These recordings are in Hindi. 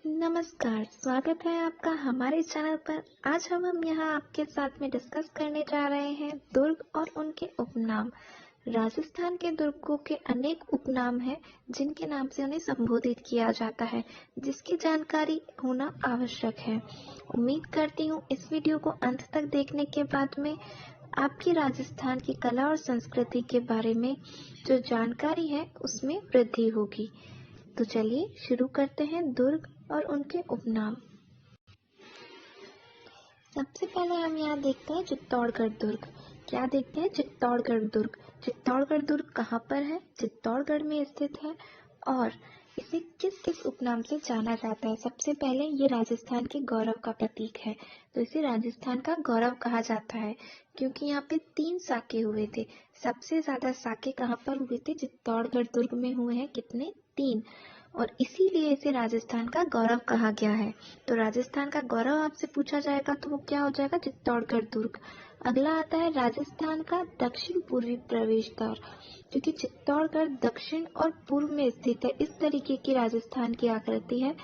नमस्कार, स्वागत है आपका हमारे चैनल पर। आज हम यहाँ आपके साथ में डिस्कस करने जा रहे हैं दुर्ग और उनके उपनाम। राजस्थान के दुर्गों के अनेक उपनाम हैं जिनके नाम से उन्हें संबोधित किया जाता है, जिसकी जानकारी होना आवश्यक है। उम्मीद करती हूँ इस वीडियो को अंत तक देखने के बाद में आपकी राजस्थान की कला और संस्कृति के बारे में जो जानकारी है उसमें वृद्धि होगी। तो चलिए शुरू करते हैं दुर्ग और उनके उपनाम। सबसे पहले हम यहाँ देखते हैं चित्तौड़गढ़ दुर्ग। क्या देखते हैं? चित्तौड़गढ़ दुर्ग। चित्तौड़गढ़ दुर्ग कहाँ पर है? चित्तौड़गढ़ में स्थित है और इसे किस किस उपनाम से जाना जाता है? सबसे पहले ये राजस्थान के गौरव का प्रतीक है, तो इसे राजस्थान का गौरव कहा जाता है क्योंकि यहाँ पे 3 साके हुए थे। सबसे ज्यादा साके कहाँ पर हुए थे? चित्तौड़गढ़ दुर्ग में हुए हैं। कितने? 3। और इसीलिए इसे राजस्थान का गौरव कहा गया है। तो राजस्थान का गौरव आपसे पूछा जाएगा तो वो क्या हो जाएगा? चित्तौड़गढ़ दुर्ग। अगला आता है राजस्थान का दक्षिण पूर्वी प्रवेश द्वार। क्योंकि चित्तौड़गढ़ दक्षिण और पूर्व में स्थित है, इस तरीके की राजस्थान की आकृति है,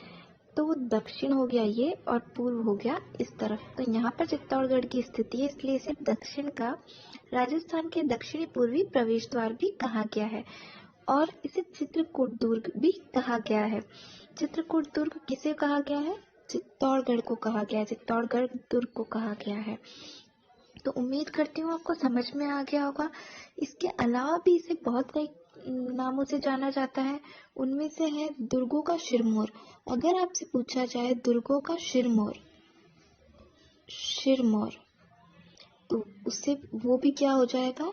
तो वो दक्षिण हो गया ये और पूर्व हो गया इस तरफ। तो यहाँ पर चित्तौड़गढ़ की स्थिति है, इसलिए इसे दक्षिण का राजस्थान के दक्षिणी पूर्वी प्रवेश द्वार भी कहा गया है और इसे चित्रकूट दुर्ग भी कहा गया है। चित्रकूट दुर्ग किसे कहा गया है? चित्तौड़गढ़ को कहा गया है, चित्तौड़गढ़ दुर्ग को कहा गया है। तो उम्मीद करती हूँ आपको समझ में आ गया होगा। इसके अलावा भी इसे बहुत कई नामों से जाना जाता है। उनमें से है दुर्गों का शिरमौर। अगर आपसे पूछा जाए दुर्गों का शिरमौर, तो उससे वो भी क्या हो जाएगा?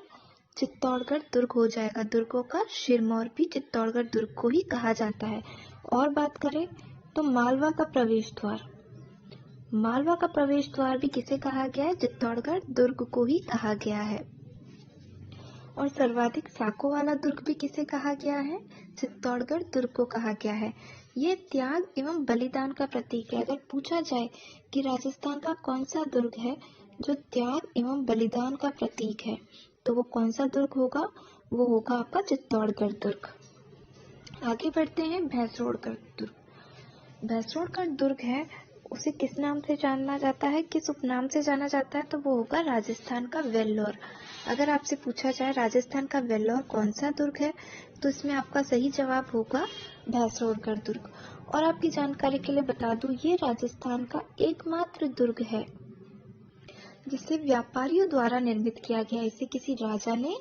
चित्तौड़गढ़ दुर्ग हो जाएगा। दुर्गों का शिरमौर भी चित्तौड़गढ़ दुर्ग को ही कहा जाता है। और बात करें तो मालवा का प्रवेश द्वार। मालवा का प्रवेश द्वार भी किसे कहा गया है? चित्तौड़गढ़ दुर्ग को ही कहा गया है। और सर्वाधिक साकों वाला दुर्ग भी किसे कहा गया है? चित्तौड़गढ़ दुर्ग को कहा गया है। ये त्याग एवं बलिदान का प्रतीक है। अगर पूछा जाए कि राजस्थान का कौन सा दुर्ग है जो त्याग एवं बलिदान का प्रतीक है, तो वो कौन सा दुर्ग होगा? वो होगा आपका चित्तौड़गढ़ दुर्ग। आगे बढ़ते हैं भैंसरोड़गढ़ दुर्ग। भैंसरोड़गढ़ दुर्ग है, उसे किस नाम से जाना जाता है, किस उपनाम से जाना जाता है? तो वो होगा राजस्थान का वेल्लोर। अगर आपसे पूछा जाए राजस्थान का वेल्लोर कौन सा दुर्ग है, तो इसमें आपका सही जवाब होगा भैंसरोड़गढ़ दुर्ग। और आपकी जानकारी के लिए बता दूं, ये राजस्थान का एकमात्र दुर्ग है जिसे व्यापारियों द्वारा निर्मित किया गया। इसे किसी राजा ने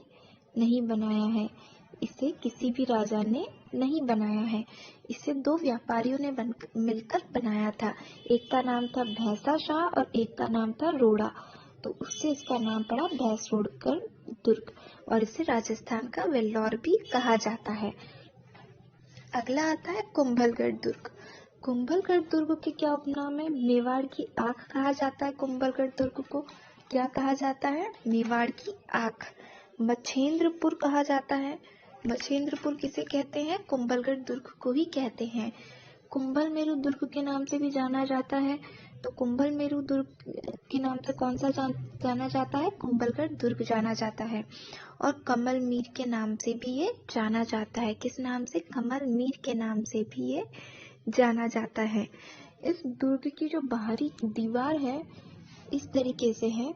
नहीं बनाया है, इसे किसी भी राजा ने नहीं बनाया है। इसे 2 व्यापारियों ने मिलकर बनाया था। एक का नाम था भैंसा शाह और एक का नाम था रोड़ा, तो उससे इसका नाम पड़ा भैंसरोड़गढ़ दुर्ग और इसे राजस्थान का वेल्लोर भी कहा जाता है। अगला आता है कुंभलगढ़ दुर्ग। कुंभलगढ़ दुर्ग के क्या उपनाम है? मेवाड़ की आंख कहा जाता है। कुंभलगढ़ दुर्ग को क्या कहा जाता है? मेवाड़ की आंख। मछेंद्रपुर कहा जाता है। मछेंद्रपुर किसे कहते हैं? कुंभलगढ़ दुर्ग को ही कहते हैं। कुंभल मेरू दुर्ग के नाम से भी जाना जाता है। तो कुंभल मेरू दुर्ग के नाम से कौन सा जाना जाता है? कुंभलगढ़ दुर्ग जाना जाता है। और कमल मीर के नाम से भी ये जाना जाता है। किस नाम से? कमल मीर के नाम से भी ये जाना जाता है। इस दुर्ग की जो बाहरी दीवार है इस तरीके से है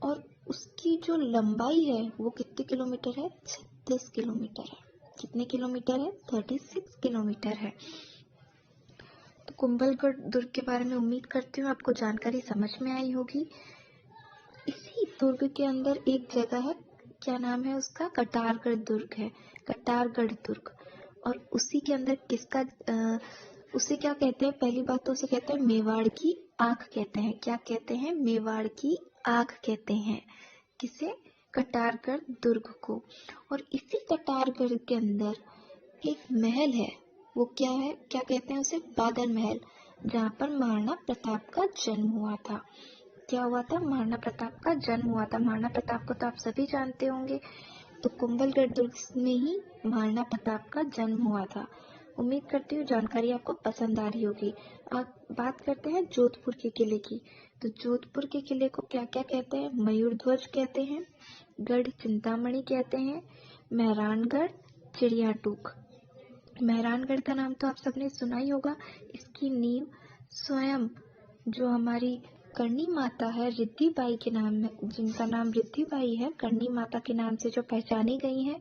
और उसकी जो लंबाई है वो कितने किलोमीटर है? 36 किलोमीटर है। कितने किलोमीटर है? 36 किलोमीटर है। तो कुंभलगढ़ दुर्ग के बारे में उम्मीद करती हूँ आपको जानकारी समझ में आई होगी। इसी दुर्ग के अंदर एक जगह है, क्या नाम है उसका? कटारगढ़ दुर्ग है। कटारगढ़ दुर्ग। और उसी के अंदर किसका उसे क्या कहते हैं? पहली बात तो उसे कहते हैं मेवाड़ की आंख कहते हैं। क्या कहते हैं? मेवाड़ की आंख कहते हैं। किसे? कटारगढ़ दुर्ग को। और इसी कटारगढ़ के अंदर एक महल है, वो क्या है? क्या कहते हैं उसे? बादल महल, जहाँ पर महाराणा प्रताप का जन्म हुआ था। क्या हुआ था? महाराणा प्रताप का जन्म हुआ था। महाराणा प्रताप को तो आप सभी जानते होंगे, तो कुंभलगढ़ दुर्ग में ही महाराणा प्रताप का जन्म हुआ था। उम्मीद करती हूँ जानकारी आपको पसंद आ रही होगी। अब बात करते हैं जोधपुर के किले की। तो जोधपुर के किले को क्या क्या कहते हैं? मयूर ध्वज कहते हैं, गढ़ चिंतामणि कहते हैं, मेहरानगढ़, चिड़िया टूक। मेहरानगढ़ का नाम तो आप सबने सुना ही होगा। इसकी नींव स्वयं जो हमारी करणी माता है रिद्धि बाई के नाम में, जिनका नाम रिद्धि बाई है, करणी माता के नाम से जो पहचानी गई है,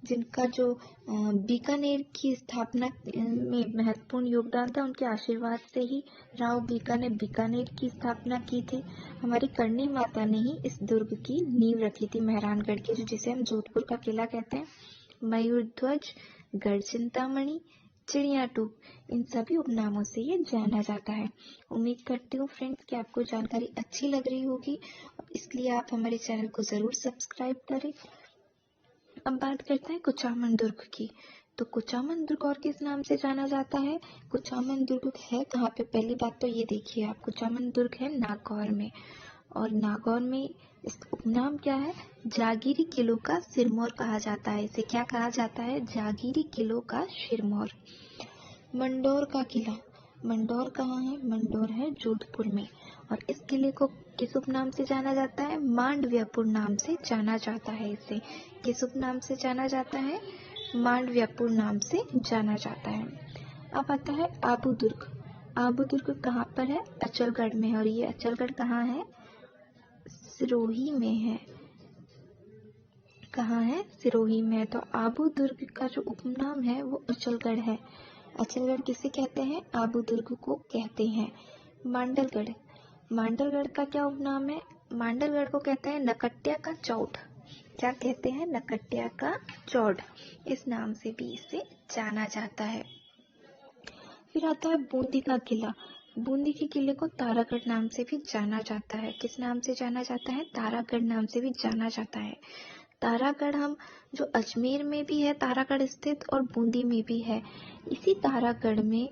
जिनका जो बीकानेर की स्थापना में महत्वपूर्ण योगदान था, उनके आशीर्वाद से ही राव बीका ने बीकानेर की स्थापना की थी। हमारी करणी माता ने ही इस दुर्ग की नींव रखी थी मेहरानगढ़ की, जिसे हम जोधपुर का किला कहते हैं। मयूर ध्वज, गढ़ चिंतामणि, चिड़िया टूप, इन सभी उपनामों से ये जाना जाता है। उम्मीद करती हूँ फ्रेंड्स कि आपको जानकारी अच्छी लग रही होगी, इसलिए आप हमारे चैनल को जरूर सब्सक्राइब करें। अब बात करते हैं कुचामन दुर्ग की। तो कुचामन दुर्ग और किस नाम से जाना जाता है? कुचामन दुर्ग है कहाँ पे? पहली बात तो ये देखिए आप, कुचामन दुर्ग है नागौर में, और नागौर में इसका उपनाम क्या है? जागीरी किलो का सिरमौर कहा जाता है। इसे क्या कहा जाता है? जागीरी किलो का सिरमौर। मंडोर का किला, मंडोर कहाँ है? मंडोर है जोधपुर में, और इस किले को किस उपनाम से जाना जाता है? मांडव्यपुर नाम से जाना जाता है। इसे किस उपनाम से जाना जाता है? मांडव्यपुर नाम से जाना जाता है। अब आता है आबू दुर्ग। आबू दुर्ग कहाँ पर है? अचलगढ़ में, और ये अचलगढ़ कहाँ है? सिरोही में है। कहाँ है? सिरोही में। तो आबू दुर्ग का जो उपनाम है वो अचलगढ़ है। अचलगढ़ किसे कहते हैं? आबू दुर्ग को कहते हैं। मांडलगढ़, मांडलगढ़ का क्या उपनाम है? मांडलगढ़ को कहते हैं नकट्या का चौड़। क्या कहते हैं? नकट्या का चौड़, इस नाम से भी इसे जाना जाता है। फिर आता है बूंदी का किला। बूंदी के किले को तारागढ़ नाम से भी जाना जाता है। किस नाम से जाना जाता है? तारागढ़ नाम से भी जाना जाता है। तारागढ़ हम जो अजमेर में भी है तारागढ़ स्थित, और बूंदी में भी है। इसी तारागढ़ में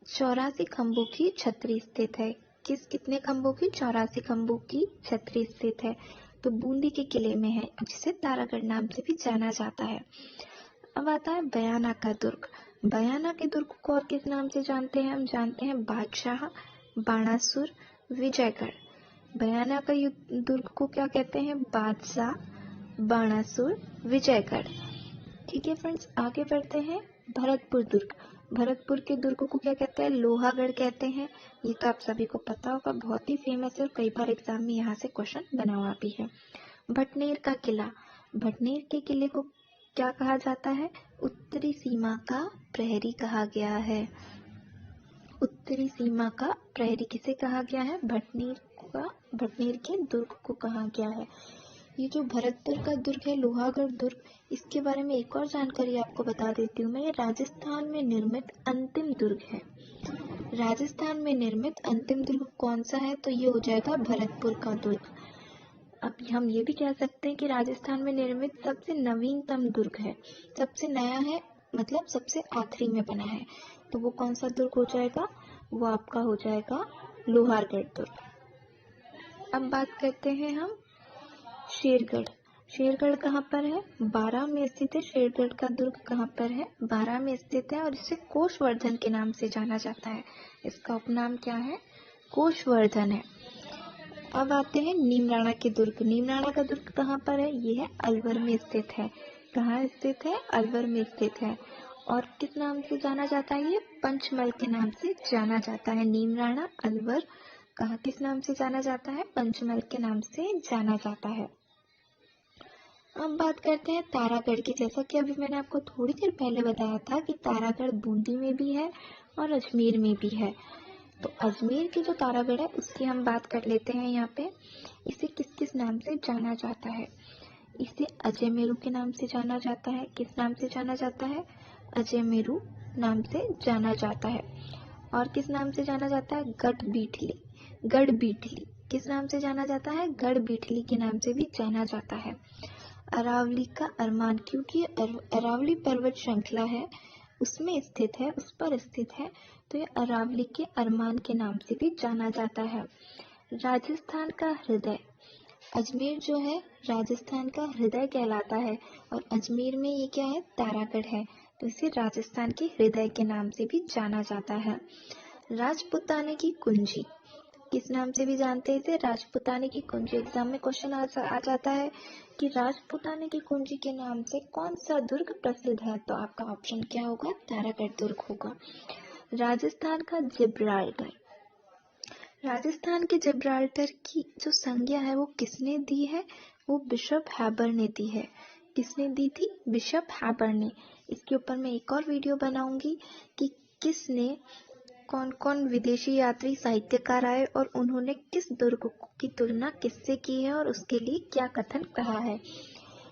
84 खंभों की छतरी स्थित है। कितने खंभों की? 84 खंभों की छतरी स्थित है। तो बूंदी के किले में है, जिसे तारागढ़ नाम से भी जाना जाता है। अब आता है बयाना का दुर्ग। बयाना के दुर्ग को और किस नाम से जानते हैं? हम जानते हैं बादशाह, बाणासुर, विजयगढ़। बयाना का दुर्ग को क्या कहते हैं? बादशाह, बाणासुर, विजयगढ़। ठीक है फ्रेंड्स, आगे बढ़ते हैं। भरतपुर दुर्ग। भरतपुर के दुर्ग को क्या कहते हैं? लोहागढ़ कहते हैं। ये तो आप सभी को पता होगा, बहुत ही फेमस है और कई बार एग्जाम में यहाँ से क्वेश्चन बना हुआ भी है। भटनेर का किला। भटनेर के किले को क्या कहा जाता है? उत्तरी सीमा का प्रहरी कहा गया है। उत्तरी सीमा का प्रहरी किसे कहा गया है? भटनेर के दुर्ग को कहा गया है। ये जो भरतपुर का दुर्ग है, लोहागढ़ दुर्ग, इसके बारे में एक और जानकारी आपको बता देती हूँ मैं। ये राजस्थान में निर्मित अंतिम दुर्ग है। राजस्थान में निर्मित अंतिम दुर्ग कौन सा है? तो ये हो जाएगा भरतपुर का दुर्ग। अब हम ये भी कह सकते हैं कि राजस्थान में निर्मित सबसे नवीनतम दुर्ग है। सबसे नया है, मतलब सबसे आखिरी में बना है। तो वो कौन सा दुर्ग हो जाएगा? वो आपका हो जाएगा लोहारगढ़ दुर्ग। अब बात करते हैं हम शेरगढ़। शेरगढ़ कहाँ पर है? बारां में स्थित है। शेरगढ़ का दुर्ग कहाँ पर है? बारां में स्थित है, और इसे कोषवर्धन के नाम से जाना जाता है। इसका उपनाम क्या है? कोषवर्धन है। अब आते हैं नीमराणा के दुर्ग। नीमराणा का दुर्ग कहाँ पर है? ये है अलवर में स्थित है। कहाँ स्थित है? अलवर में स्थित है। और किस नाम से जाना जाता है? ये पंचमल के नाम से जाना जाता है। नीमराणा, अलवर, कहाँ किस नाम से जाना जाता है? पंचमल के नाम से जाना जाता है। अब बात करते हैं तारागढ़ की। जैसा कि अभी मैंने आपको थोड़ी देर पहले बताया था कि तारागढ़ बूंदी में भी है और अजमेर में भी है। तो अजमेर की जो तारागढ़ है उसकी हम बात कर लेते हैं यहाँ पे। इसे किस किस नाम से जाना जाता है? इसे अजय मेरू के नाम से जाना जाता है। किस नाम से जाना जाता है? अजय मेरू नाम से जाना जाता है। और किस नाम से जाना जाता है? गढ़ बीठली। गढ़ बीठली किस नाम से जाना जाता है? गढ़ बीठली के नाम से भी जाना जाता है। अरावली का अरमान, क्योंकि अरावली पर्वत श्रृंखला है उसमें स्थित है, उस पर स्थित है, तो ये अरावली के अरमान के नाम से भी जाना जाता है। राजस्थान का हृदय, अजमेर जो है राजस्थान का हृदय कहलाता है, और अजमेर में ये क्या है? तारागढ़ है, तो इसे राजस्थान के हृदय के नाम से भी जाना जाता है। राजपुताने की कुंजी, किस नाम से भी जानते हैं इसे? राजपूताने की कुंजी। एग्जाम में क्वेश्चन आ जाता है कि राजपूताने की कुंजी के नाम से कौन सा दुर्ग प्रसिद्ध है, तो आपका ऑप्शन क्या होगा? तारागढ़ दुर्ग होगा। राजस्थान का जिब्राल्टर। राजस्थान के जिब्राल्टर की जो संज्ञा है वो किसने दी है? वो बिशप हैबर ने दी है। किसने दी थी? बिशप हैबर ने। इसके ऊपर मैं एक और वीडियो बनाऊंगी कि किसने, कौन कौन विदेशी यात्री साहित्यकार आए और उन्होंने किस दुर्ग की तुलना किससे की है और उसके लिए क्या कथन कहा है।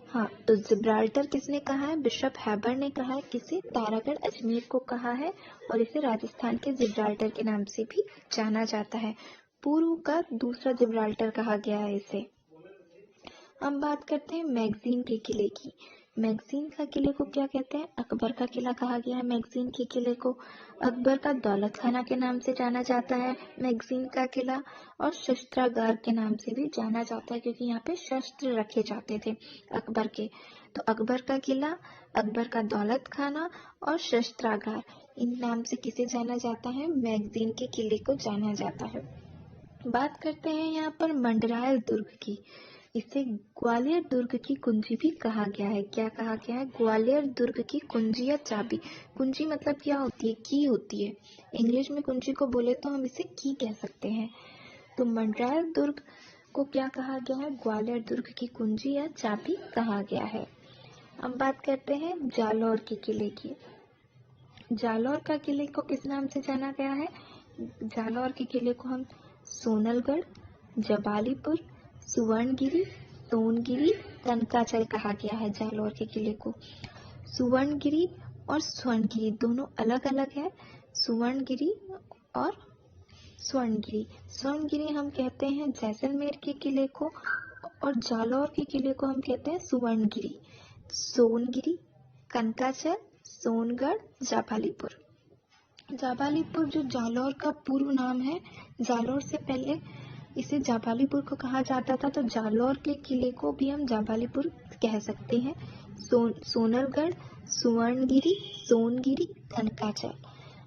हाँ, तो जिब्राल्टर किसने कहा है? बिशप हैबर ने कहा है। किसे? तारागढ़ अजमेर को कहा है और इसे राजस्थान के जिब्राल्टर के नाम से भी जाना जाता है। पूर्व का दूसरा जिब्राल्टर कहा गया है इसे। हम बात करते हैं मैगजीन के किले की। मैगजीन का किले को क्या कहते हैं? अकबर का किला कहा गया है मैगजीन के किले को। अकबर का दौलत खाना के नाम से जाना जाता है मैगजीन का किला, और शस्त्रागार के नाम से भी जाना जाता है क्योंकि यहाँ पे शस्त्र रखे जाते थे अकबर के। तो अकबर का किला, अकबर का दौलत खाना और शस्त्रागार, इन नाम से किसे जाना जाता है? मैगजीन के किले को जाना जाता है। बात करते हैं यहाँ पर मंडरायल दुर्ग की। इसे ग्वालियर दुर्ग की कुंजी भी कहा गया है। क्या कहा गया है? ग्वालियर दुर्ग की कुंजी या चाबी। कुंजी मतलब क्या होती है? की होती है। इंग्लिश में कुंजी को बोले तो हम इसे की कह सकते हैं। तो मंडरायल दुर्ग को क्या कहा गया है? ग्वालियर दुर्ग की कुंजी या चाबी कहा गया है। अब बात करते हैं जालौर के किले की। जालौर का किले को किस नाम से जाना गया है? जालौर के किले को हम सोनलगढ़, जबालीपुर, सुवर्णगिरी, सोनगिरी, कनकाचल कहा गया है। जालौर के किले को सुवर्णगिरी और स्वर्णगिरी दोनों अलग अलग है। सुवर्णगिरी और स्वर्णगिरी। स्वर्णगिरी हम कहते हैं जैसलमेर के किले को और जालौर के किले को हम कहते हैं सुवर्णगिरी। सोनगिरी, कनकाचल, सोनगढ़, जाबालीपुर। जाबालीपुर जो जालौर का पूर्व नाम है, जालौर से पहले इसे जाबालीपुर को कहा जाता था, तो जालौर के किले को भी हम जाबालीपुर कह सकते हैं। सोनलगढ़, सुवर्णगिरी, सोनगिरी, कनकाचल।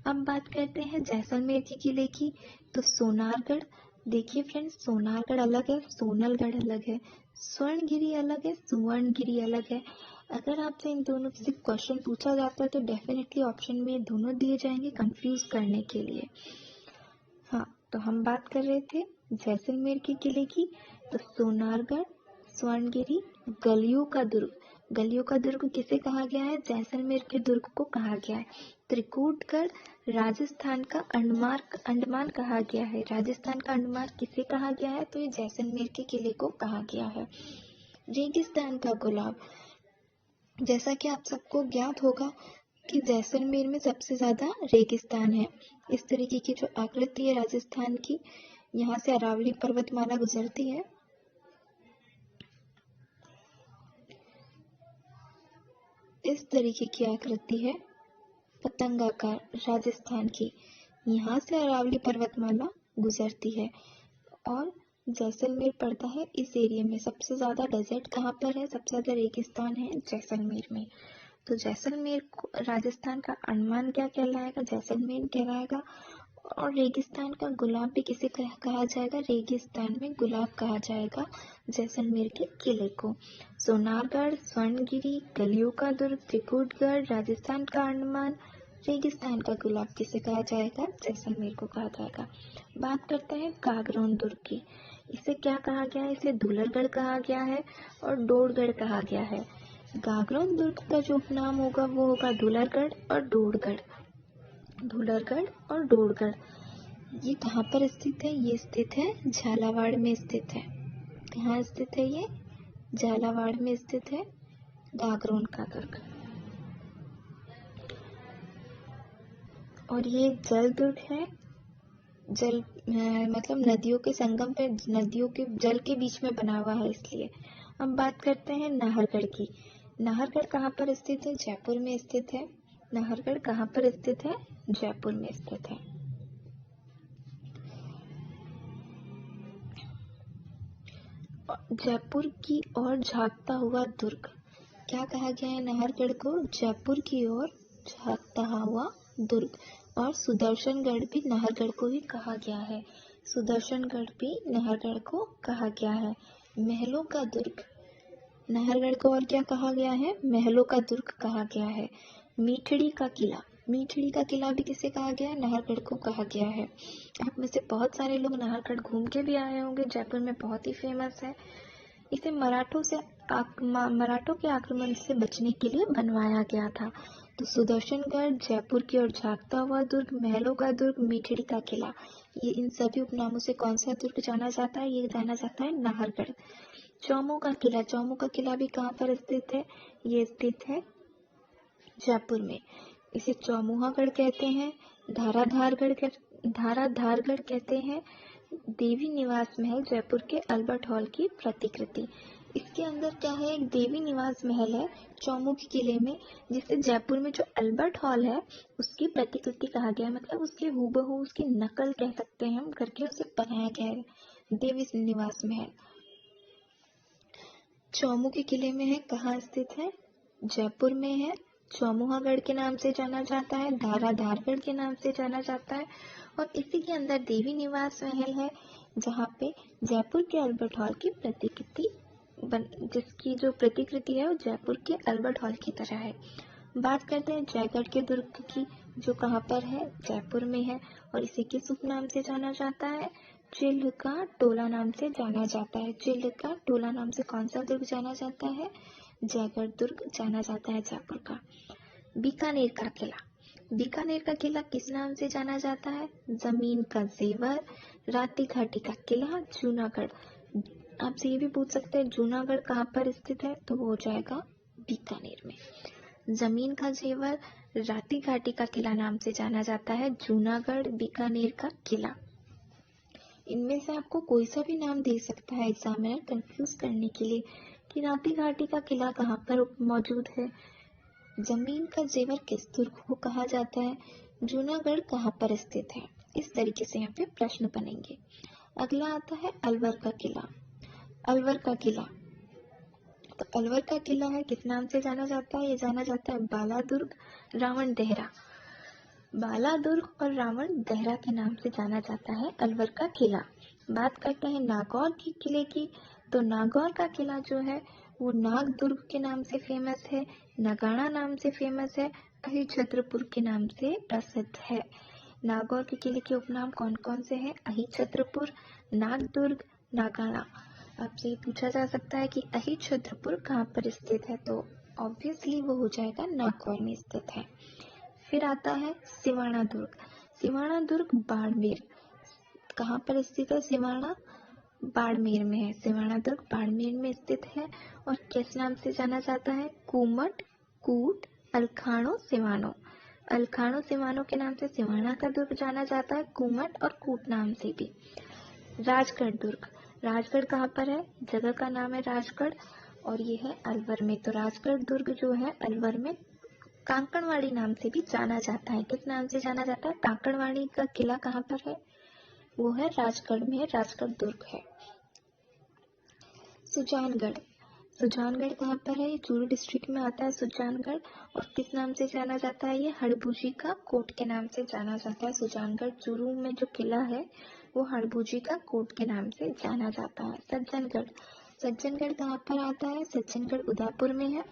अब बात करते हैं जैसलमेर के किले की। तो सोनारगढ़। देखिए फ्रेंड्स, सोनारगढ़ अलग है, सोनलगढ़ अलग है, स्वर्णगिरी अलग है, सुवर्णगिरी अलग है। अगर आपसे इन दोनों से क्वेश्चन पूछा जाता है तो डेफिनेटली ऑप्शन में दोनों दिए जाएंगे कंफ्यूज करने के लिए। हाँ, तो हम बात कर रहे थे जैसलमेर के किले की। तो सोनारगढ़, स्वर्णगिरी, गलियों का दुर्ग। गलियों का दुर्ग किसे कहा गया है? जैसलमेर के दुर्ग को कहा गया है। त्रिकूटगढ़ राजस्थान का अंडमान कहा गया है। राजस्थान का अंडमान किसे कहा गया है? तो ये जैसलमेर के किले को कहा गया है। रेगिस्तान का गुलाब। जैसा कि आप सबको ज्ञात होगा कि जैसलमेर में सबसे ज्यादा रेगिस्तान है। इस तरीके की जो आकृति है राजस्थान की, यहाँ से अरावली पर्वतमाला गुजरती है। इस तरीके की आकृति है पतंगाकार राजस्थान की, यहाँ से अरावली पर्वतमाला गुजरती है और जैसलमेर पड़ता है इस एरिया में। सबसे ज्यादा डेजर्ट कहाँ पर है? सबसे ज्यादा रेगिस्तान है जैसलमेर में। तो जैसलमेर को राजस्थान का अंडमान क्या कहलाएगा? जैसलमेर कहलाएगा। और रेगिस्तान का गुलाब भी किसे कहा जाएगा? रेगिस्तान में गुलाब कहा जाएगा जैसलमेर के किले को। सोनारगढ़, स्वर्णगिरी, गलियों का दुर्ग, त्रिकूटगढ़, राजस्थान का अंडमान, रेगिस्तान का गुलाब किसे कहा जाएगा? जैसलमेर को कहा जाएगा। बात करते हैं गागरोन दुर्ग की। इसे क्या कहा गया है? इसे धूलरगढ़ कहा गया है और डोरगढ़ कहा गया है। गागरोन दुर्ग का जो नाम होगा वो होगा धूलरगढ़ और डोरगढ़। धूलरगढ़ और डोरगढ़ ये कहाँ पर स्थित है? ये स्थित है झालावाड़ में स्थित है। कहाँ स्थित है ये? झालावाड़ में स्थित है गागरोन का दुर्ग। और ये जल दुर्ग है। जल मतलब नदियों के संगम पे, नदियों के जल के बीच में बना हुआ है इसलिए। अब बात करते हैं नाहरगढ़ की। नाहरगढ़ कहाँ पर स्थित है? जयपुर में स्थित है। नाहरगढ़ कहाँ पर स्थित है? जयपुर में स्थित है। जयपुर की ओर झांकता हुआ दुर्ग। क्या कहा गया है नाहरगढ़ को? जयपुर की ओर झांकता हुआ दुर्ग। और सुदर्शनगढ़ भी नाहरगढ़ को ही कहा गया है। सुदर्शनगढ़ भी नाहरगढ़ को कहा गया है महलों का दुर्ग। नाहरगढ़ को और क्या कहा गया है? महलों का दुर्ग कहा गया है। मीठड़ी का किला, मीठड़ी का किला भी किसे कहा गया है? नाहरगढ़ को कहा गया है। आप में से बहुत सारे लोग नाहरगढ़ घूम के भी आए होंगे, जयपुर में बहुत ही फेमस है। इसे मराठों के आक्रमण से बचने के लिए बनवाया गया था। तो सुदर्शनगढ़, जयपुर की ओर झांकता हुआ दुर्ग, महलों का दुर्ग, मीठड़ी का किला, ये इन सभी उपनामों से कौन सा दुर्ग जाना जाता है? ये जाना जाता है नाहरगढ़। चौमू का किला, चौमू का किला भी कहाँ पर स्थित है? ये स्थित है जयपुर में। इसे चौमुहागढ़ कहते हैं। धाराधारगढ़ कहते हैं। देवी निवास महल, जयपुर के अल्बर्ट हॉल की प्रतिकृति। इसके अंदर क्या है? एक देवी निवास महल है चौमू के किले में, जिसे जयपुर में जो अल्बर्ट हॉल है उसकी प्रतिकृति कहा गया है। मतलब उसके हूबहू, उसकी नकल कह सकते हैं हम, करके उसे बनाया गया है देवी निवास महल। चौमू के किले में है, कहाँ स्थित है? जयपुर में है। चौमुहागढ़ के नाम से जाना जाता है, धाराधारगढ़ के नाम से जाना जाता है, और इसी के अंदर देवी निवास महल है, जहाँ पे जयपुर के अल्बर्ट हॉल की प्रतिकृति जिसकी जो प्रतिकृति है वो जयपुर के अल्बर्ट हॉल की तरह है। बात करते हैं जयगढ़ के दुर्ग की, जो कहाँ पर है? जयपुर में है, और इसे किस उपनाम से जाना जाता है? चिल्ल का टोला नाम से जाना जाता है। चिल्ल का टोला नाम से कौन सा दुर्ग जाना जाता है? जयगढ़ दुर्ग जाना जाता है जयपुर का। बीकानेर का किला, बीकानेर का किला किस नाम से जाना जाता है? जमीन का जेवर, राती घाटी का किला, जूनागढ़। आपसे ये भी पूछ सकते हैं जूनागढ़ कहाँ पर स्थित है, तो वो हो जाएगा बीकानेर में। जमीन का जेवर, राती घाटी का किला नाम से जाना जाता है जूनागढ़, बीकानेर का किला। इनमें से आपको कोई सा भी नाम दे सकता है एग्जामिनर कंफ्यूज करने के लिए कि राती घाटी का किला कहाँ पर मौजूद है, जमीन का जेवर किस दुर्ग को कहा जाता है, जूनागढ़ कहाँ पर स्थित है। इस तरीके से यहाँ पे प्रश्न बनेंगे। अगला आता है अलवर का किला। अलवर का किला, तो अलवर का किला है, किस नाम से जाना जाता है? ये जाना जाता है बालादुर्ग, रावण देहरा। बालादुर्ग और रावण देहरा के नाम से जाना जाता है अलवर का किला। बात करते हैं नागौर के किले की, तो नागौर का किला जो है वो नाग दुर्ग के नाम से फेमस है, नगाड़ा नाम से फेमस है, अहिछत्रपुर के नाम से प्रसिद्ध है। नागौर के किले के उपनाम कौन कौन से हैं? अहिछत्रपुर, नागदुर्ग, नागाड़ा। आपसे ये पूछा जा सकता है कि अहिछत्रपुर कहाँ पर स्थित है, तो ऑब्वियसली वो हो जाएगा नागौर में स्थित है। फिर आता है सिवाना दुर्ग। सिवाना दुर्ग बाड़मेर, कहाँ पर स्थित है? सिवाना बाड़मेर में है। सिवाना दुर्ग बाड़मेर में स्थित है, और किस नाम से जाना जाता है? कुमट, कूट, अलखाणो, सिवानो। अलखाणो सिवानो के नाम से सिवाना का दुर्ग जाना जाता है, कुमट और कूट नाम से भी। राजगढ़ दुर्ग, राजगढ़ कहाँ पर है? जगह का नाम है राजगढ़, और ये है अलवर में। तो राजगढ़ दुर्ग जो है अलवर में कांकड़वाड़ी नाम से भी जाना जाता है। किस नाम से जाना जाता है? कांकड़वाड़ी का किला कहाँ पर है? वो है राजगढ़ में, राजगढ़ दुर्ग है। सुजानगढ़, सुजानगढ़ कहाँ पर है? ये चूरू डिस्ट्रिक्ट में आता है सुजानगढ़, और किस नाम से जाना जाता है? ये हड़बूजी का कोट के नाम से जाना जाता है। सुजानगढ़ चूरू में जो किला है वो हड़बूजी का कोट के नाम से जाना जाता है। सज्जनगढ़, सज्जनगढ़ कहाँ पर आता है? सज्जनगढ़ उदयपुर में है,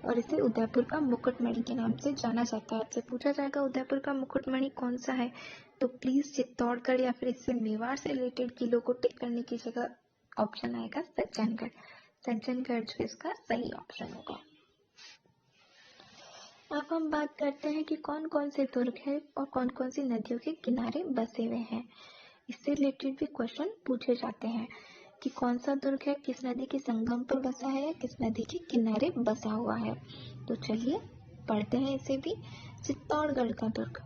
और इसे उदयपुर का मुकुटमणि के नाम से जाना जाता है। आपसे पूछा जाएगा उदयपुर का मुकुटमणि कौन सा है, तो प्लीज चित्तौड़गढ़ या फिर इससे मेवाड़ से रिलेटेड किलो को टिक करने की जगह ऑप्शन आएगा सज्जनगढ़। सज्जनगढ़ जो इसका सही ऑप्शन होगा। अब हम बात करते हैं कि कौन कौन से दुर्ग है और कौन कौन सी नदियों के किनारे बसे हुए हैं। इससे रिलेटेड भी क्वेश्चन पूछे जाते हैं कि कौन सा दुर्ग है, किस नदी के संगम पर बसा है या किस नदी के किनारे बसा हुआ है। तो चलिए पढ़ते हैं इसे भी। चित्तौड़गढ़ का दुर्ग,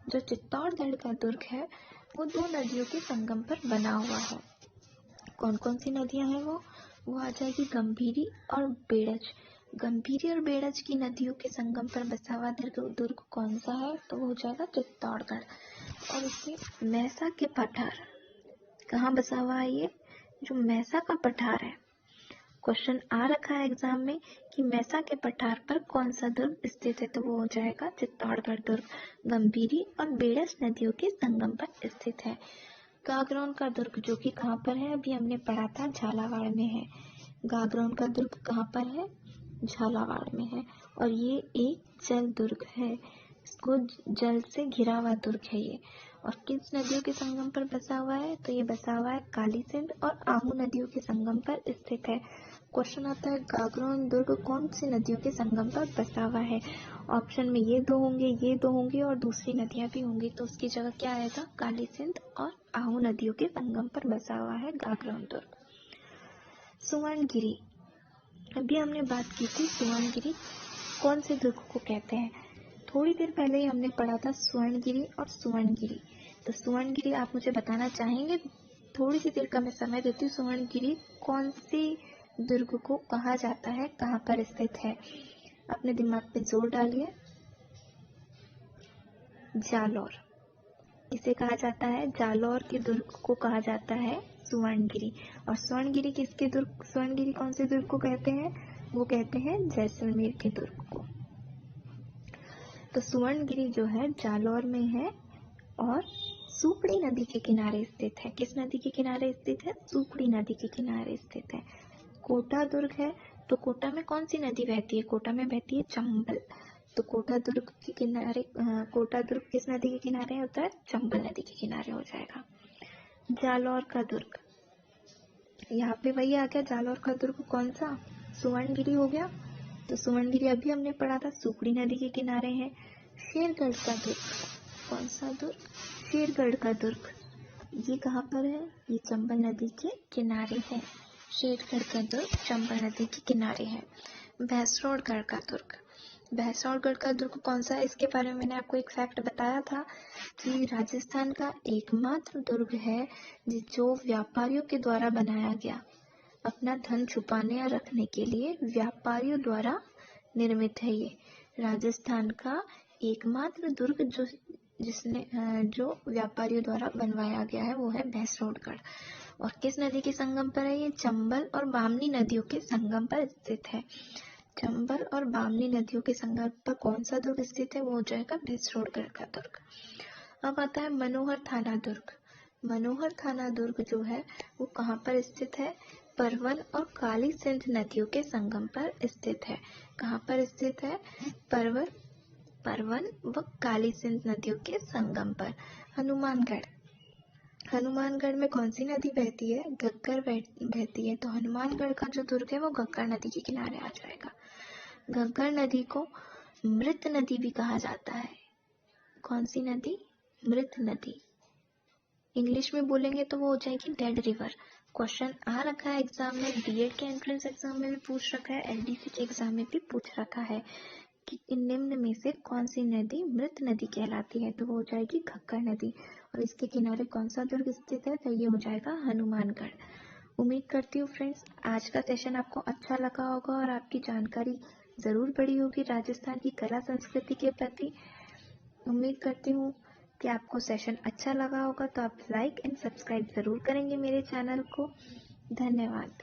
जो चित्तौड़गढ़ का दुर्ग है वो दो नदियों के संगम पर बना हुआ है। कौन कौन सी नदियां हैं वो आ जाएगी गंभीरी और बेड़ज। गंभीरी और बेड़ज की नदियों के संगम पर बसा हुआ दुर्ग कौन सा है, तो वो हो जाएगा चित्तौड़गढ़। और इसमें मैसा के पठार, कहाँ बसा हुआ है ये? जो मैसा का पठार है, क्वेश्चन आ रखा है एग्जाम में कि मैसा के पठार पर कौन सा दुर्ग स्थित है, तो वो हो जाएगा चित्तौड़गढ़ दुर्ग। गंभीरी और बेड़ज नदियों के संगम पर स्थित है। गागरोन का दुर्ग जो कि कहाँ पर है, अभी हमने पढ़ा था झालावाड़ में है। गागरोन का दुर्ग कहाँ पर है, झालावाड़ में है, और ये एक जल दुर्ग है, इसको जल से घिरा हुआ दुर्ग है ये। और किस नदियों के संगम पर बसा हुआ है, तो ये बसा हुआ है काली सिंध और आहू नदियों के संगम पर स्थित है। क्वेश्चन आता है गागरोन दुर्ग कौन सी नदियों के संगम पर बसा हुआ है। ऑप्शन में ये दो होंगे और दूसरी नदियां भी होंगी, तो उसकी जगह क्या आएगा, काली सिंध और आहू नदियों के संगम पर बसा हुआ है गागरोन दुर्ग। सुवर्णगिरी, अभी हमने बात की थी सुवर्णगिरी कौन से दुर्ग को कहते हैं। थोड़ी देर पहले ही हमने पढ़ा था स्वर्णगिरी और सुवर्णगिरी। तो सुवर्णगिरी आप मुझे बताना चाहेंगे, थोड़ी सी देर का मैं समय देती हूँ। सुवर्णगिरी कौन सी दुर्ग को कहा जाता है, कहाँ पर स्थित है, अपने दिमाग पे जोर डालिए। जालौर, इसे कहा जाता है, जालौर के दुर्ग को कहा जाता है सुवर्णगिरी। और स्वर्णगिरी किसके दुर्ग, स्वर्णगिरी कौन से दुर्ग को कहते हैं, वो कहते हैं जैसलमेर के दुर्ग को। तो सुवर्णगिरी जो है जालौर में है और सुकड़ी नदी के किनारे स्थित है। किस नदी के किनारे स्थित है, सुकड़ी नदी के किनारे स्थित है। कोटा दुर्ग है, तो कोटा में कौन सी नदी बहती है, कोटा में बहती है चंबल। तो कोटा दुर्ग के किनारे, कोटा दुर्ग किस नदी के किनारे होता है, चंबल नदी के किनारे हो जाएगा। जालौर का दुर्ग, यहाँ पे वही आ गया, जालौर का दुर्ग कौन सा, सुवर्णगिरी हो गया। तो सुवर्णगिरी अभी हमने पढ़ा था, सुकड़ी नदी के किनारे है। शेरगढ़ का दुर्ग, कौन सा दुर्ग, शेरगढ़ का दुर्ग, ये कहाँ पर है, ये चंबल नदी के किनारे है। शेरगढ़ का दुर्ग चंबल नदी के किनारे है। भैंसरोडगढ़ का दुर्ग, भैंसरोडगढ़ का दुर्ग कौन सा है, इसके बारे में मैंने आपको एक फैक्ट बताया था कि राजस्थान का एकमात्र दुर्ग है जो व्यापारियों के द्वारा बनाया गया, अपना धन छुपाने या रखने के लिए व्यापारियों द्वारा निर्मित है। ये राजस्थान का एकमात्र दुर्ग जो व्यापारियों द्वारा बनवाया गया है वो है भैंसरोडगढ़। और किस नदी के संगम पर है ये, चंबल और बामनी नदियों के संगम पर स्थित है। चंबल और बामनी नदियों के संगम पर कौन सा दुर्ग स्थित है, वो हो जाएगा भैंसरोडगढ़ का दुर्ग। अब आता है मनोहर थाना दुर्ग। मनोहर थाना दुर्ग जो है वो कहाँ पर स्थित है, परवन और काली सिंध नदियों के संगम पर स्थित है। कहाँ पर स्थित है, परवन व काली सिंध नदियों के संगम पर। हनुमानगढ़, हनुमानगढ़ में कौन सी नदी बहती है, घग्गर बहती है। तो हनुमानगढ़ का जो दुर्ग है वो घग्गर नदी के किनारे आ जाएगा। घग्गर नदी को मृत नदी भी कहा जाता है। कौन सी नदी, मृत नदी। इंग्लिश में बोलेंगे तो वो हो जाएगी डेड रिवर। क्वेश्चन आ रखा है एग्जाम में, बीएड के एंट्रेंस एग्जाम में भी पूछ रखा है, एलडीसी के एग्जाम में भी पूछ रखा है कि निम्न में से कौन सी नदी मृत नदी कहलाती है, तो वो हो जाएगी घग्गर नदी। और इसके किनारे कौन सा दुर्ग स्थित है, तो ये हो जाएगा हनुमानगढ़। उम्मीद करती हूँ फ्रेंड्स आज का सेशन आपको अच्छा लगा होगा और आपकी जानकारी जरूर बढ़ी होगी राजस्थान की कला संस्कृति के प्रति। उम्मीद करती हूँ कि आपको सेशन अच्छा लगा होगा, तो आप लाइक एंड सब्सक्राइब जरूर करेंगे मेरे चैनल को। धन्यवाद।